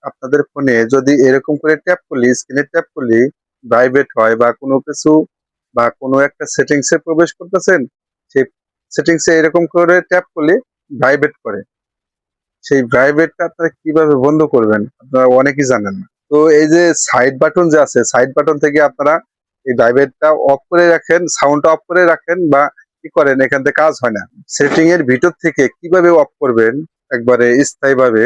আপনাদের ফোনে যদি এরকম করে ট্যাপ করলে, স্ক্রিনে ট্যাপ করলে ভাইব্রেট হয় বা কোনো কিছু বা কোনো একটা সেটিংসে প্রবেশ করতেছেন, সেই সেটিংসে এরকম করে ট্যাপ করলে ভাইব্রেট করে। সেই ভাইব্রেটটা আপনারা কিভাবে বন্ধ করবেন আপনারা অনেকেই জানেন না। তো এই যে সাইড বাটন যে আছে, সাইড বাটন থেকে আপনারা এই ভাইব্রেটটা অফ করে রাখেন, সাউন্ডটা অফ করে রাখেন বা কি করেন, এখান থেকে কাজ হয় না। সেটিং এর ভিতর থেকে কিভাবে অফ করবেন একবারে স্থায়ীভাবে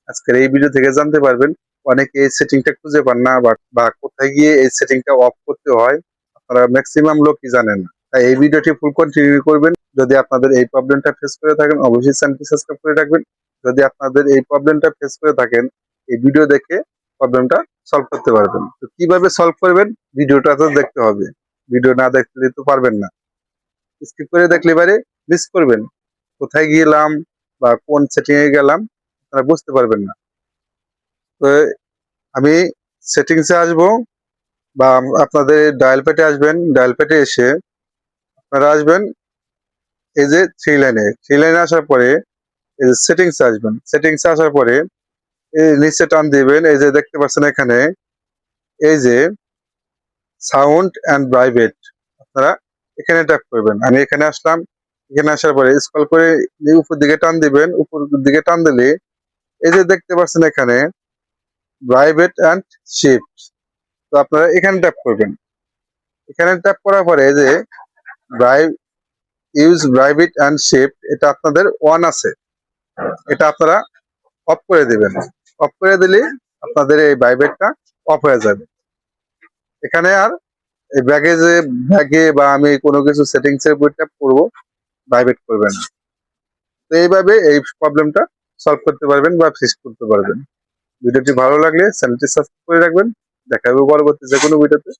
আজকের এই ভিডিও থেকে জানতে পারবেন। অনেকে এই সেটিংটা খুঁজে পান না বা কোথায় গিয়ে এই সেটিংটা অফ করতে হয় আপনারা ম্যাক্সিমাম লোকই জানেন না। তাই এই ভিডিওটি ফুল কন্টিনিউ করবেন। যদি আপনাদের এই প্রবলেমটা ফেস করে থাকেন অবশ্যই চ্যানেলটি সাবস্ক্রাইব করে রাখবেন। যদি আপনাদের এই প্রবলেমটা ফেস করে থাকেন এই ভিডিও দেখে প্রবলেমটা সলভ করতে পারবেন। তো কিভাবে সলভ করবেন ভিডিওটা তো দেখতে হবে, ভিডিও না দেখলে তো পারবেন না। স্কিপ করে দেখলে এবারে মিস করবেন, কোথায় গেলাম বা কোন সেটিং এ গেলাম আপনারা বুঝতে পারবেন না। তো আমি সেটিংসে আসবো বা আপনাদের ডায়াল প্যাডে আসবেন। ডায়াল প্যাডে এসে আপনারা আসবেন এই যে থ্রি লাইনে আসার পরে এই যে সেটিংসে আসবেন। সেটিংসে আসার পরে এই নিচে টান দিবেন, এই যে দেখতে পাচ্ছেন এখানে এই যে সাউন্ড অ্যান্ড ভাইব্রেট, আপনারা এখানে ট্যাপ করবেন। আমি এখানে আসলাম, এখানে আসার পরে স্ক্রল করে উপর দিকে টান দিবেন। উপর দিকে টান দিলে এই যে দেখতে পাচ্ছেন এখানে ভাইব্রেট অ্যান্ড শিফট, তো আপনারা এখানে ট্যাপ করবেন। এখানে ট্যাপ করার পরে এই যে ইউজ ভাইব্রেট অ্যান্ড শিফট, এটা আপনাদের অন আছে, এটা আপনারা অফ করে দিবেন। অফ করে দিলে আপনাদের এই ভাইব্রেটটা অফ হয়ে যাবে। এখানে আর এই ব্যাগে বা আমি কোনো কিছু সেটিংস এর উপর ট্যাপ করবো, ভাইব্রেট করবে না। তো এইভাবে এই প্রবলেমটা সলভ করতে পারবেন বা ফিক্স করতে পারবেন। ভিডিওটি ভালো লাগলে চ্যানেলটি সাবস্ক্রাইব করে রাখবেন। দেখা হবে পরবর্তী যে কোনো ভিডিওতে।